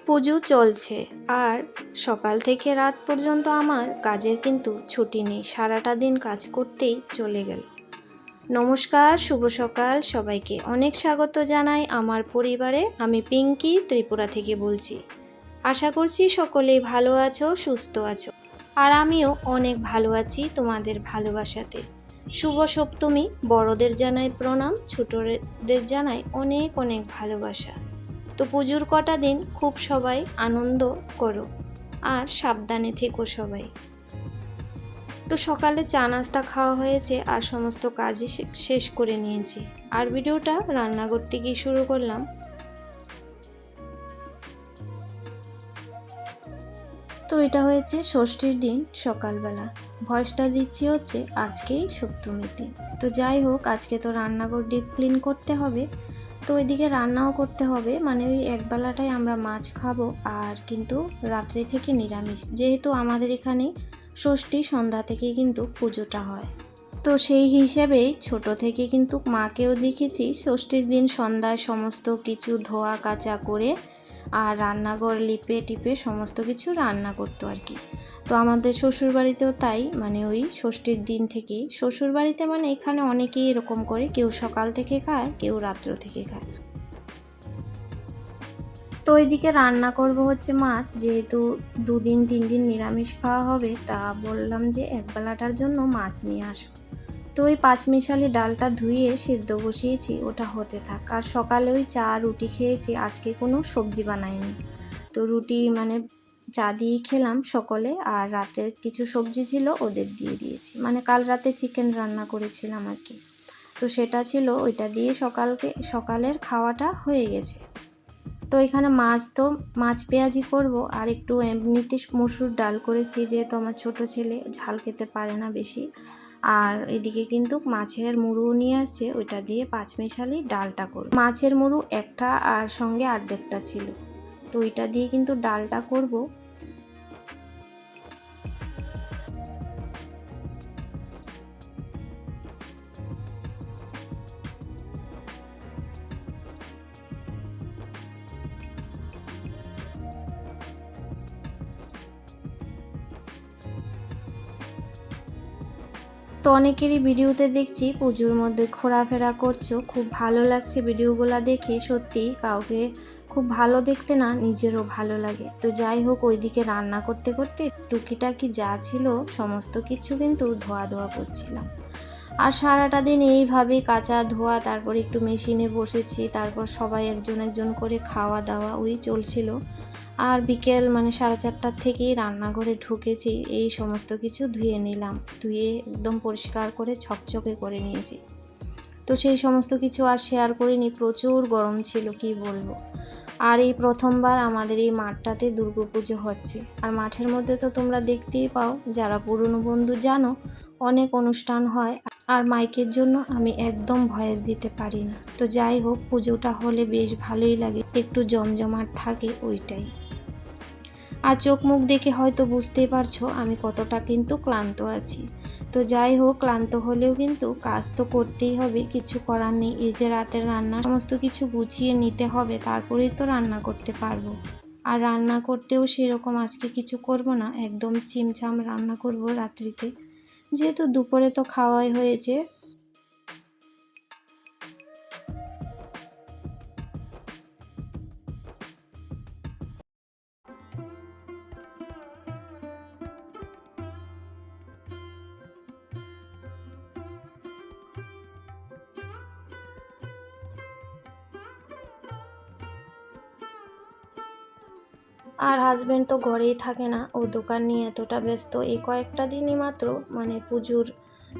পুজো চলছে আর সকাল থেকে রাত পর্যন্ত আমার কাজের কিন্তু ছুটি নেই, সারাটা দিন কাজ করতেই চলে গেল। নমস্কার, শুভ সকাল সবাইকে। অনেক স্বাগত জানাই আমার পরিবারে। আমি পিঙ্কি ত্রিপুরা থেকে বলছি। আশা করছি সকলেই ভালো আছো, সুস্থ আছো, আর আমিও অনেক ভালো আছি তোমাদের ভালোবাসাতে। শুভ সপ্তমী। বড়দের জানাই প্রণাম, ছোটদের জানাই অনেক অনেক ভালোবাসা। তো পুজোর কটা দিন খুব সবাই আনন্দ করো আর সাবধানে থেকো সবাই। তো সকালে চা নাস্তা খাওয়া হয়েছে আর সমস্ত কাজই শেষ করে নিয়েছি, আর ভিডিওটা রান্না করতে গিয়ে শুরু করলাম। তো এটা হয়েছে ষষ্ঠীর দিন সকালবেলা, ভয়েসটা দিচ্ছি হচ্ছে আজকেই সপ্তমীর দিন। তো যাই হোক, আজকে তো রান্নাঘর ডিপ ক্লিন করতে হবে, তো ওইদিকে রান্নাও করতে হবে, মানে ওই একবেলাটাই আমরা মাছ খাবো আর কিন্তু রাত্রি থেকে নিরামিষ, যেহেতু আমাদের এখানে ষষ্ঠী সন্ধ্যা থেকে কিন্তু পুজোটা হয়। তো সেই হিসেবেই ছোট থেকে কিন্তু মাকেও দেখেছি ষষ্ঠীর দিন সন্ধ্যায় সমস্ত কিছু ধোয়া কাচা করে আর রান্নাঘর লিপে টিপে সমস্ত কিছু রান্না করতো আর কি। তো আমাদের শ্বশুরবাড়িতেও তাই, মানে ওই ষষ্ঠীর দিন থেকেই শ্বশুরবাড়িতে, মানে এখানে অনেকেই এরকম করে, কেউ সকাল থেকে খায়, কেউ রাত্র থেকে খায়। তো ওইদিকে রান্না করব হচ্ছে মাছ, যেহেতু 2-3 দিন নিরামিষ খাওয়া হবে, তা বললাম যে একবেলাটার জন্য মাছ নিয়ে আসো। তো ওই পাঁচমিশালি ডালটা ধুয়ে সিদ্ধ বসিয়েছি, ওটা হতে থাক। আর সকালে ওই চা রুটি খেয়েছি, আজকে কোনো সবজি বানাইনি। তো রুটি মানে চা দিয়ে খেলাম সকলে, আর রাতের কিছু সবজি ছিল ওদের দিয়ে দিয়েছি, মানে কাল রাতে চিকেন রান্না করেছিলাম আর কি। তো সেটা ছিল, ওইটা দিয়ে সকালের খাওয়াটা হয়ে গেছে। তো এখানে মাছ পেঁয়াজি করব, আর একটু এমনিতে মসুর ডাল করেছি, যেহেতু আমার ছোট ছেলে ঝাল খেতে পারে না বেশি। আর এদিকে কিন্তু মাছের মুড়ো নিয়ে আসছে, ওইটা দিয়ে পাঁচমিশালি ডালটা করব। মাছের মুড়ো একটা আর সঙ্গে অর্ধেকটা ছিল, তো ওইটা দিয়ে কিন্তু ডালটা করব। তো অনেকেরই ভিডিওতে দেখছি পুজোর মধ্যে ঘোরাফেরা করছো, খুব ভালো লাগছে ভিডিওগুলো দেখে। সত্যি কাউকে খুব ভালো দেখতে না নিজেরও ভালো লাগে। তো যাই হোক, ওইদিকে রান্না করতে করতে টুকিটাকি যা ছিল সমস্ত কিছু কিন্তু ধোয়া করছিলাম। আর সারাটা দিন এইভাবেই কাচা ধোয়া, তারপর একটু মেশিনে বসেছি, তারপর সবাই একজন একজন করে খাওয়া দাওয়া ওই চলছিল। আর বিকেল মানে 4:30টার থেকেই রান্নাঘরে ঢুকেছি, এই সমস্ত কিছু ধুয়ে নিলাম, ধুয়ে একদম পরিষ্কার করে ঝকঝকে করে নিয়েছি। তো সেই সমস্ত কিছু আর শেয়ার করিনি, প্রচুর গরম ছিল কি বলবো। আর এই প্রথমবার আমাদের এই মাঠটাতে দুর্গাপুজো হচ্ছে, আর মাঠের মধ্যে তো তোমরা দেখতেই পাও, যারা পুরনো বন্ধু জানো, অনেক অনুষ্ঠান হয়, আর মাইকের জন্য আমি একদম ভয়েস দিতে পারি না। তো যাই হোক, পুজোটা হলে বেশ ভালোই লাগে, একটু জমজমাট থাকে ওইটাই। আর চোখ মুখ দেখে হয়তো বুঝতেই পারছো আমি কতটা কিন্তু ক্লান্ত আছি। তো যাই হোক, ক্লান্ত হলেও কিন্তু কাজ তো করতেই হবে, কিছু করার নেই। এই যে রাতের রান্না সমস্ত কিছু গুছিয়ে নিতে হবে, তারপরেই তো রান্না করতে পারবো। আর রান্না করতেও সেরকম আজকে কিছু করব না, একদম চিমচাম রান্না করব রাত্রিতে, যেহেতু দুপুরে তো খাওয়াই হয়েছে। আর হাজব্যান্ড তো ঘরেই থাকে না, ও দোকান নিয়ে এতটা ব্যস্ত। এই কয়েকটা দিনই মাত্র, মানে পুজোর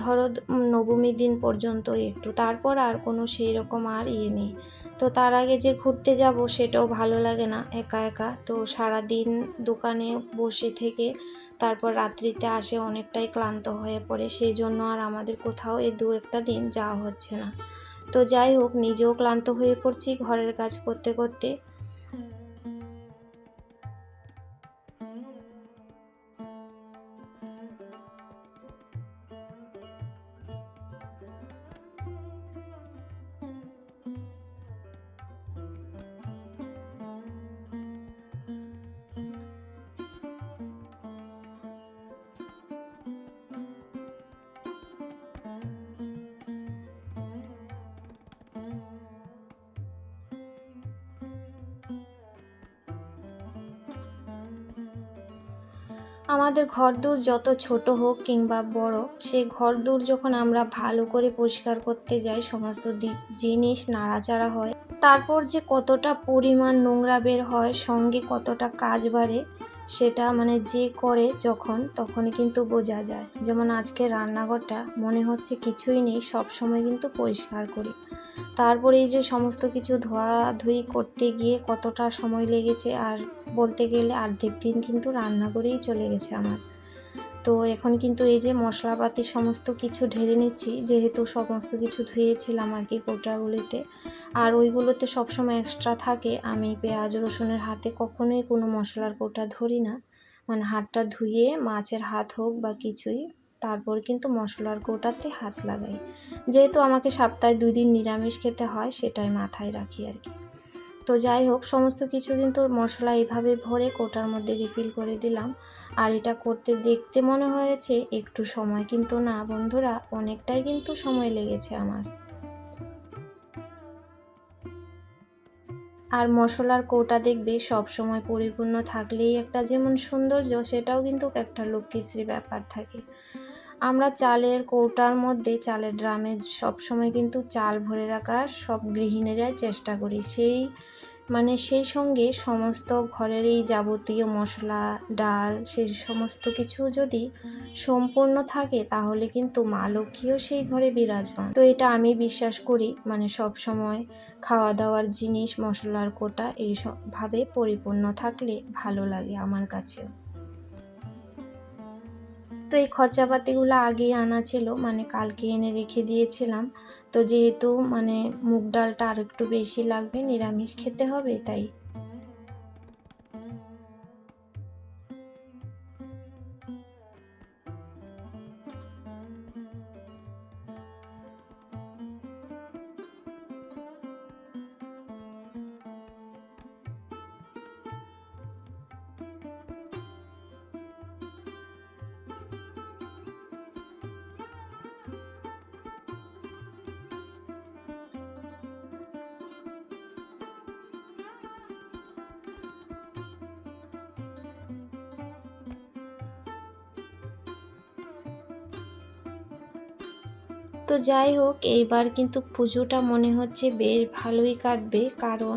ধরো নবমী দিন পর্যন্ত একটু, তারপর আর কোনো সেই রকম আর নেই। তো তার আগে যে ঘুরতে যাব সেটাও ভালো লাগে না একা একা। তো সারা দিন দোকানে বসে থেকে তারপর রাত্রিতে আসে, অনেকটাই ক্লান্ত হয়ে পড়ে, সেই জন্য আর আমাদের কোথাও এই 2-1 দিন যাওয়া হচ্ছে না। তো যাই হোক, নিজেও ক্লান্ত হয়ে পড়ছি ঘরের কাজ করতে করতে। আমাদের ঘরদোর যত ছোট হোক কিংবা বড়, সেই ঘরদোর যখন আমরা ভালো করে পরিষ্কার করতে যাই, সমস্ত জিনিস নাড়াচাড়া হয়, তারপর যে কতটা পরিমাণ নোংরা বের হয়, সঙ্গে কতটা কাজ বাড়ে, সেটা মানে যে করে তখনই কিন্তু বোঝা যায়। যেমন আজকে রান্নাঘরটা মনে হচ্ছে কিছুই নেই, সব সময় কিন্তু পরিষ্কার করি। তারপরে এই যে সমস্ত কিছু ধোয়াধুয়ি করতে গিয়ে কতটা সময় লেগেছে, আর বলতে গেলে অর্ধেক দিন কিন্তু রান্না করেই চলে গেছে আমার। তো এখন কিন্তু এই যে মশলাপাতি সমস্ত কিছু ঢেলে নিচ্ছি, যেহেতু সমস্ত কিছু ধুয়েছিলাম আর কি কৌটাগুলিতে, আর ওইগুলোতে সবসময় এক্সট্রা থাকে। আমি পেঁয়াজ রসুনের হাতে কখনোই কোনো মশলার কৌটা ধরি না, মানে হাতটা ধুয়ে মাছের হাত হোক বা কিছুই, তারপর কিন্তু মশলার কৌটাতে হাত লাগাই। যেহেতু আমাকে সপ্তাহে 2 দিন নিরামিষ খেতে হয়, সেটাই মাথায় রাখি আর কি। তো যাই হোক, সমস্ত কিছু কিন্তু মশলা এইভাবে ভরে কৌটার মধ্যে রিফিল করে দিলাম। আর এটা করতে দেখতে মনে হয়েছে একটু সময়, কিন্তু না বন্ধুরা, অনেকটাই কিন্তু সময় লেগেছে আমার। আর মশলার কৌটা দেখবে সব সময় পরিপূর্ণ থাকলেই একটা যেমন সৌন্দর্য, সেটাও কিন্তু একটা লক্ষ্মীশ্রী ব্যাপার থাকে। আমরা চালের কৌটার মধ্যে, চালের ড্রামে সবসময় কিন্তু চাল ভরে রাখার সব গৃহিণীরাই চেষ্টা করি। সেই সঙ্গে সমস্ত ঘরের এই যাবতীয় মশলা, ডাল, সেই সমস্ত কিছু যদি সম্পূর্ণ থাকে, তাহলে কিন্তু মা লক্ষ্মীও সেই ঘরে বিরাজমান। তো এটা আমি বিশ্বাস করি, মানে সব সময় খাওয়া দাওয়ার জিনিস, মশলার কোটা এইসবভাবে পরিপূর্ণ থাকলে ভালো লাগে আমার কাছেও। তো এই খরচাপাতিগুলো আগেই আনা ছিল, মানে কালকে এনে রেখে দিয়েছিলাম। তো যেহেতু মানে মুগ ডালটা আর একটু বেশি লাগবে, নিরামিষ খেতে হবে, তাই। তো যাই হোক, এইবার কিন্তু পুজোটা মনে হচ্ছে বেশ ভালোই কাটবে, কারণ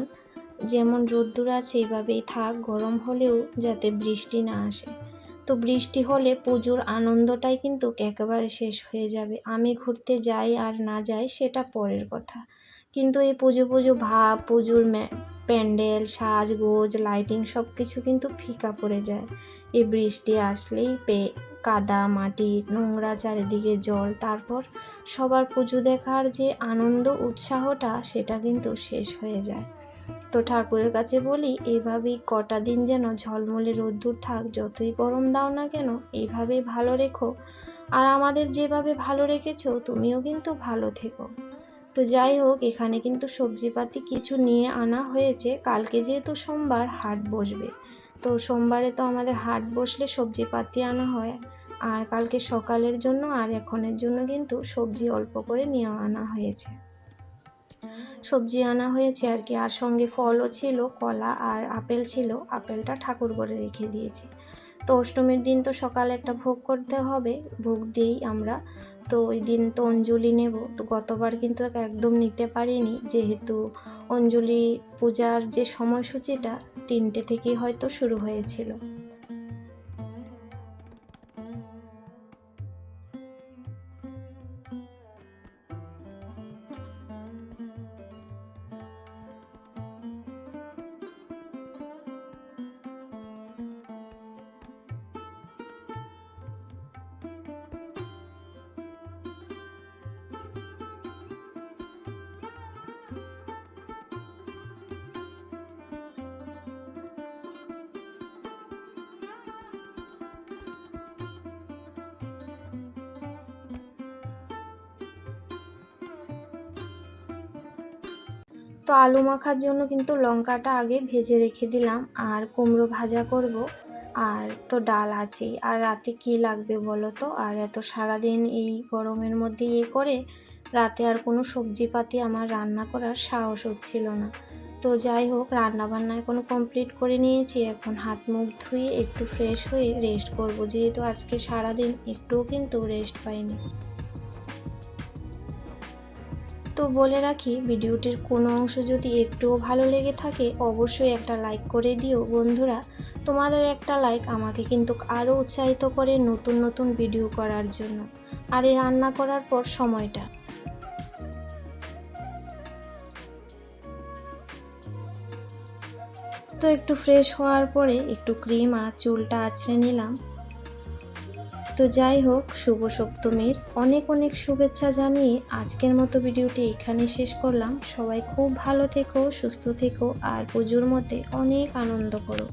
যেমন রোদ্দুর আছে এভাবেই থাক, গরম হলেও যাতে বৃষ্টি না আসে। তো বৃষ্টি হলে পুজোর আনন্দটাই কিন্তু একেবারে শেষ হয়ে যাবে। আমি ঘুরতে যাই আর না যাই সেটা পরের কথা, কিন্তু এই পুজো পুজো ভাব, পুজোর প্যান্ডেল, সাজগোজ, লাইটিং সব কিছু কিন্তু ফিকা পড়ে যায়। এই বৃষ্টি আসলেই কাদা মাটি, নোংরা, চারিদিকে জল, তারপর সবার পুজো দেখার যে আনন্দ উৎসাহটা, সেটা কিন্তু শেষ হয়ে যায়। তো ঠাকুরের কাছে বলি, এইভাবেই কটা দিন যেন ঝলমলে রোদ্দুর থাক, যতই গরম দাও না কেন, এইভাবেই ভালো রেখো। আর আমাদের যেভাবে ভালো রেখেছো, তুমিও কিন্তু ভালো থেকো। তো যাই হোক, এখানে কিন্তু সবজিপাতি কিছু নিয়ে আনা হয়েছে। কালকে যেহেতু সোমবার, হাট বসবে, তো সোমবারে তো আমাদের হাট বসলে সবজিপাতি আনা হয়। আর কালকে সকালের জন্য আর এখনের জন্য কিন্তু সবজি অল্প করে নিয়ে আনা হয়েছে, সবজি আনা হয়েছে আর কি। আর সঙ্গে ফলও ছিল, কলা আর আপেল ছিল, আপেলটা ঠাকুর ঘরে রেখে দিয়েছি। তো অষ্টমীর দিন তো সকালে একটা ভোগ করতে হবে, ভোগ দিই আমরা। তো ওই দিন তো অঞ্জলি নেব। তো গতবার কিন্তু একদম নিতে পারিনি, যেহেতু অঞ্জলি পূজার যে সময়সূচিটা 3টে থেকেই হয়তো শুরু হয়েছিল। তো আলু মাখার জন্য কিন্তু লঙ্কাটা আগে ভেজে রেখে দিলাম, আর কুমড়ো ভাজা করব। আর তো ডাল আছেই, আর রাতে কি লাগবে বলো তো? আর এত সারাদিন এই গরমের মধ্যে করে রাতে আর কোনো সবজিপাতি আমার রান্না করার সাহস হচ্ছিল না। তো তো যাই হোক, রান্নাবান্না এখন কমপ্লিট করে নিয়েছি। এখন হাত মুখ ধুয়ে একটু ফ্রেশ হয়ে রেস্ট করব, যেহেতু আজকে সারাদিন একটুও কিন্তু রেস্ট পাইনি। তো বলে রাখি, ভিডিওটির কোনো অংশ যদি একটুও ভালো লেগে থাকে অবশ্যই একটা লাইক করে দিও বন্ধুরা। তোমাদের একটা লাইক আমাকে কিন্তু আরও উৎসাহিত করে নতুন নতুন ভিডিও করার জন্য। আর এই রান্না করার পর সময়টা তো একটু ফ্রেশ হওয়ার পরে একটু ক্রিম আর চুলটা আঁচড়ে নিলাম। তো যাই হোক, শুভ সপ্তমীর অনেক অনেক শুভেচ্ছা জানিয়ে আজকের মতো ভিডিওটি এখানে শেষ করলাম। সবাই খুব ভালো থেকো, সুস্থ থেকো আর পুজোর মধ্যে অনেক আনন্দ করো।